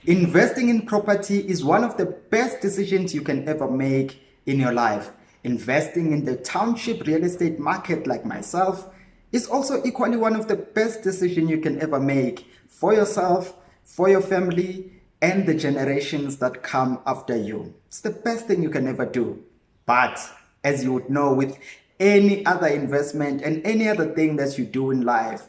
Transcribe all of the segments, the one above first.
Investing in property is one of the best decisions you can ever make in your life. Investing in the township real estate market, like myself, is also equally one of the best decisions you can ever make for yourself, for your family, and the generations that come after you. It's the best thing you can ever do. But as you would know, with any other investment and any other thing that you do in life,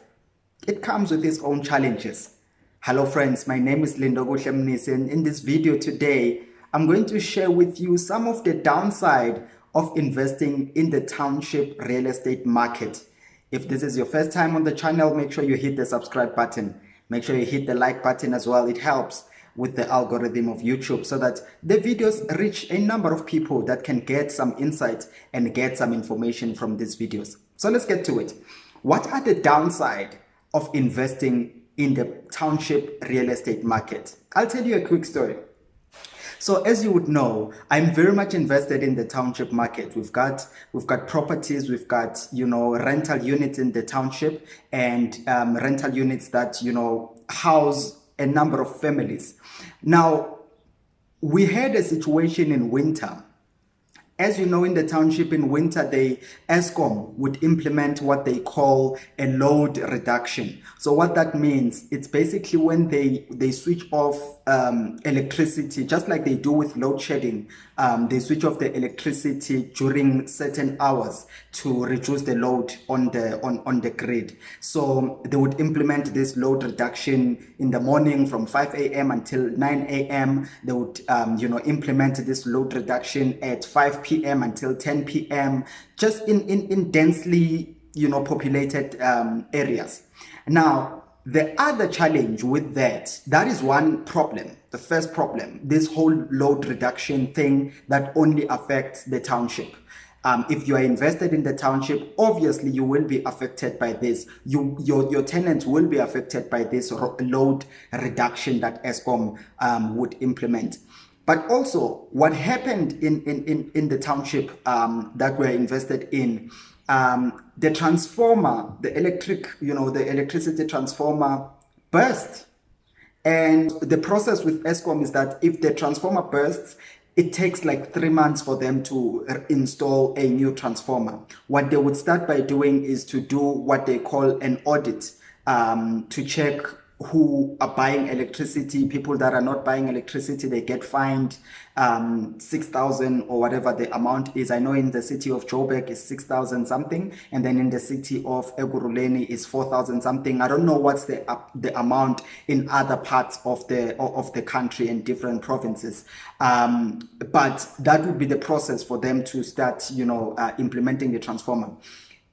it comes with its own challenges. Hello friends, my name is Lindokuhle Mnisi, and in this video today, I'm going to share with you some of the downside of investing in the township real estate market. If this is your first time on the channel, make sure you hit the subscribe button. Make sure you hit the like button as well. It helps with the algorithm of YouTube so that the videos reach a number of people that can get some insight and get some information from these videos. So let's get to it. What are the downside of investing in the township real estate market? I'll tell you a quick story. So as you would know, I'm very much invested in the township market. We've got properties, we've got, rental units in the township, and rental units that, house a number of families. Now, we had a situation in winter. As you know, in the township in winter, Eskom would implement what they call a load reduction. So what that means, it's basically when they switch off electricity, just like they do with load shedding. They switch off the electricity during certain hours to reduce the load on the grid. So they would implement this load reduction in the morning from 5 a.m. until 9 a.m. They would implement this load reduction at 5 p.m. until 10 p.m. just in densely populated areas. Now, the other challenge with that is one problem. The first problem, this whole load reduction thing that only affects the township. If you are invested in the township, obviously you will be affected by this. Your tenants will be affected by this load reduction that Eskom would implement. But also, what happened in the township that we're invested in, the transformer, the electricity transformer burst. And the process with Eskom is that if the transformer bursts, it takes like 3 months for them to install a new transformer. What they would start by doing is to do what they call an audit to check who are buying electricity. People that are not buying electricity, they get fined 6,000 or whatever the amount is. I know in the city of Joburg is 6,000 something, and then in the city of Ekurhuleni is 4,000 something. I don't know what's the amount in other parts of the country and different provinces, but that would be the process for them to start implementing the transformer.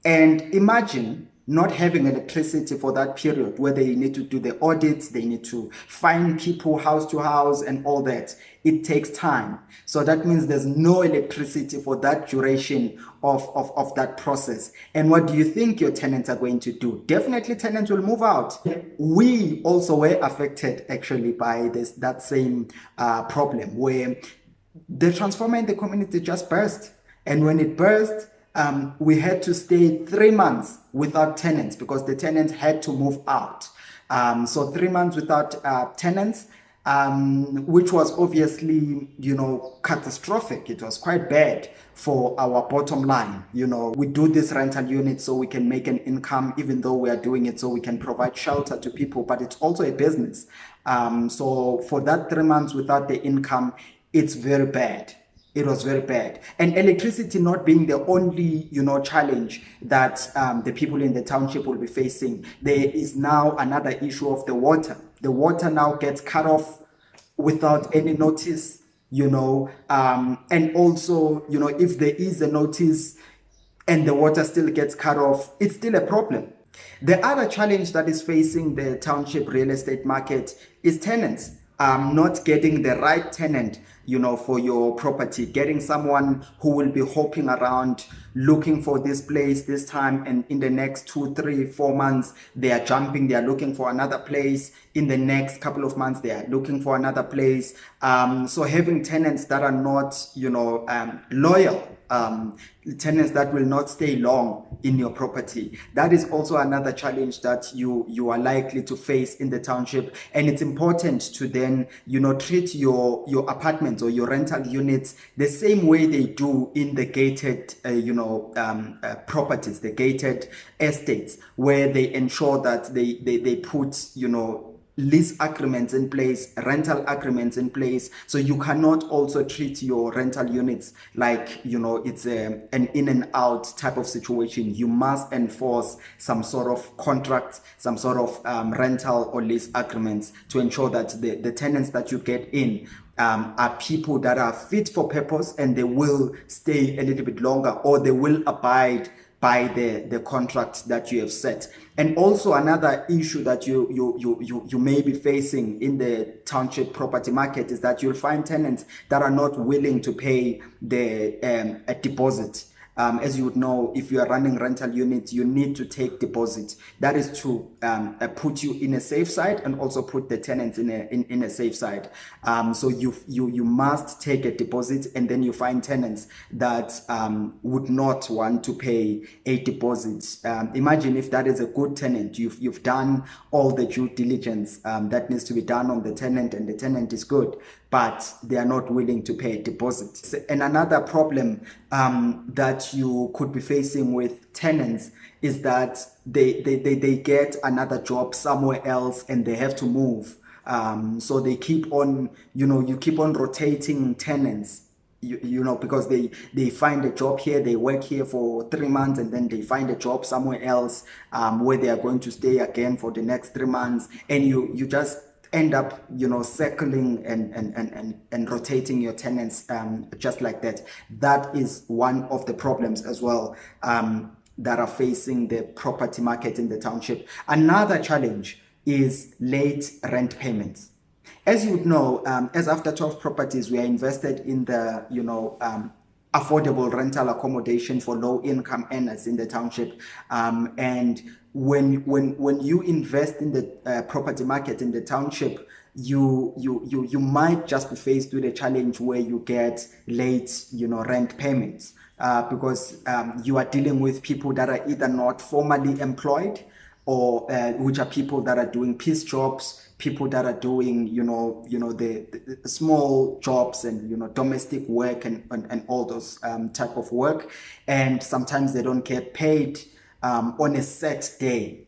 And imagine not having electricity for that period where they need to do the audits, they need to find people house to house and all that. It takes time. So that means there's no electricity for that duration of that process. And what do you think your tenants are going to do? Definitely tenants will move out. We also were affected actually by that same problem where the transformer in the community just burst. And when it burst, we had to stay 3 months without tenants because the tenants had to move out. So 3 months without tenants, which was obviously, catastrophic. It was quite bad for our bottom line. We do this rental unit so we can make an income, even though we are doing it so we can provide shelter to people, but it's also a business. So for that 3 months without the income, it's very bad. It was very bad. And electricity not being the only, challenge that the people in the township will be facing. There is now another issue of the water. The water now gets cut off without any notice, and also, if there is a notice and the water still gets cut off, it's still a problem. The other challenge that is facing the township real estate market is tenants. Not getting the right tenant, for your property, getting someone who will be hopping around looking for this place this time, and in the next 2, 3, 4 months, they are jumping, they are looking for another place. In the next couple of months, they are looking for another place. So having tenants that are not, loyal tenants that will not stay long in your property. That is also another challenge that you are likely to face in the township, and it's important to then treat your apartments or your rental units the same way they do in the gated properties, the gated estates, where they ensure that they put lease agreements in place, rental agreements in place. So you cannot also treat your rental units like it's an in and out type of situation. You must enforce some sort of contract, some sort of rental or lease agreements to ensure that the tenants that you get in are people that are fit for purpose, and they will stay a little bit longer, or they will abide by the contract that you have set. And also another issue that you may be facing in the township property market is that you'll find tenants that are not willing to pay a deposit. As you would know, if you are running rental units, you need to take deposit. That is to put you in a safe side and also put the tenants in a safe side. So you must take a deposit, and then you find tenants that would not want to pay a deposit. Imagine if that is a good tenant. You've done all the due diligence that needs to be done on the tenant, and the tenant is good, but they are not willing to pay a deposit. And another problem that you could be facing with tenants is that they get another job somewhere else and they have to move. So they keep on, you keep on rotating tenants. Because they find a job here, they work here for 3 months, and then they find a job somewhere else where they are going to stay again for the next 3 months, and you just end up circling and rotating your tenants just like that. That is one of the problems as well that are facing the property market in the township. Another challenge is late rent payments. As you would know, as After 12 Properties, we are invested in the affordable rental accommodation for low-income earners in the township. And when you invest in the property market in the township, you might just be faced with a challenge where you get late rent payments because you are dealing with people that are either not formally employed, or which are people that are doing piece jobs, people that are doing the small jobs and domestic work and all those type of work, and sometimes they don't get paid on a set day.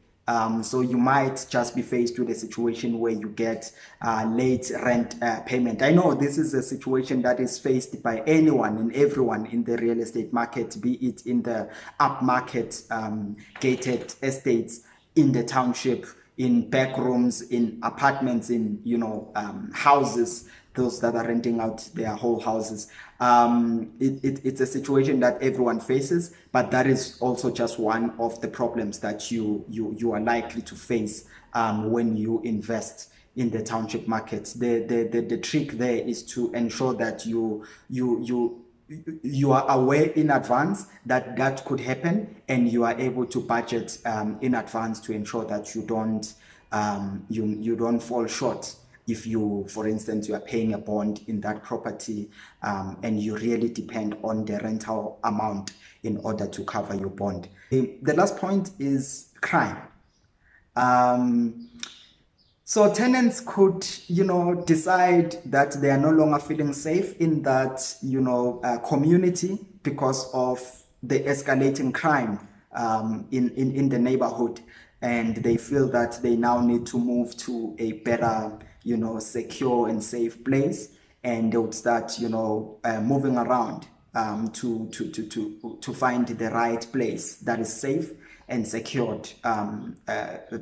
So you might just be faced with a situation where you get late rent payment. I know this is a situation that is faced by anyone and everyone in the real estate market, be it in the upmarket gated estates, in the township, in back rooms, in apartments, in houses, those that are renting out their whole houses. It's a situation that everyone faces, but that is also just one of the problems that you are likely to face when you invest in the township market. The trick there is to ensure that you are aware in advance that could happen, and you are able to budget in advance to ensure that you don't fall short. If you, for instance, you are paying a bond in that property and you really depend on the rental amount in order to cover your bond. The last point is crime. So tenants could, decide that they are no longer feeling safe in that, community because of the escalating crime in the neighborhood, and they feel that they now need to move to a better, secure and safe place, and they would start, moving around to find the right place that is safe and secured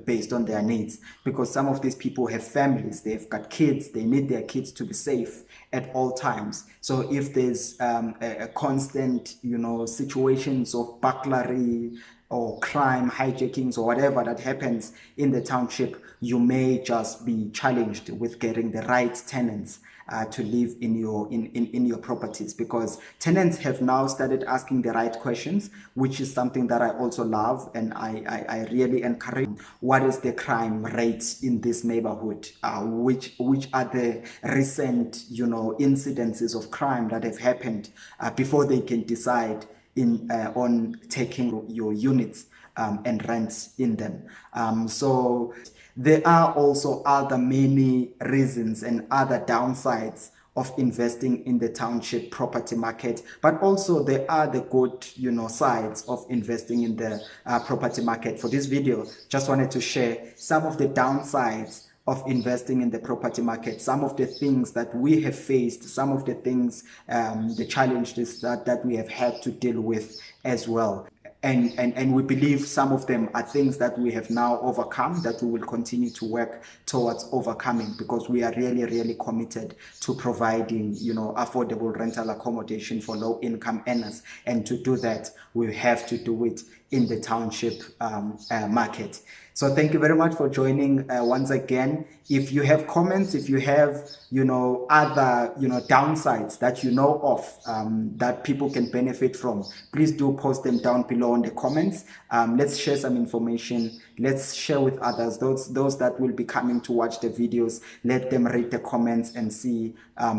based on their needs, because some of these people have families, they've got kids, they need their kids to be safe at all times. So if there's a constant situations of burglary, or crime, hijackings, or whatever that happens in the township, you may just be challenged with getting the right tenants to live in your properties, because tenants have now started asking the right questions, which is something that I also love, and I really encourage. What is the crime rate in this neighborhood? Which are the recent incidences of crime that have happened before they can decide on taking your units and rents in them. So there are also other many reasons and other downsides of investing in the township property market, but also there are the good sides of investing in the property market. For this video, just wanted to share some of the downsides of investing in the property market, some of the things that we have faced, some of the things, the challenges that we have had to deal with as well. And we believe some of them are things that we have now overcome, that we will continue to work towards overcoming, because we are really, really committed to providing, affordable rental accommodation for low income earners. And to do that, we have to do it in the township market. So thank you very much for joining once again. If you have comments, if you have, other, downsides that of that people can benefit from, please do post them down below in the comments. Let's share some information. Let's share with others, those that will be coming to watch the videos. Let them read the comments and see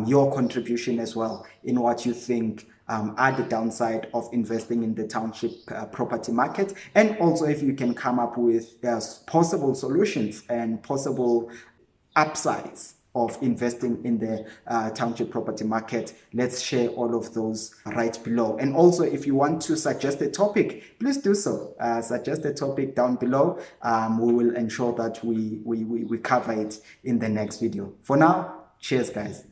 your contribution as well in what you think are the downside of investing in the township property market, and also if you can come up with possible solutions and possible upsides of investing in the township property market. Let's share all of those right below. And also, if you want to suggest a topic, please do so. Suggest a topic down below. We will ensure that we cover it in the next video. For now, cheers guys.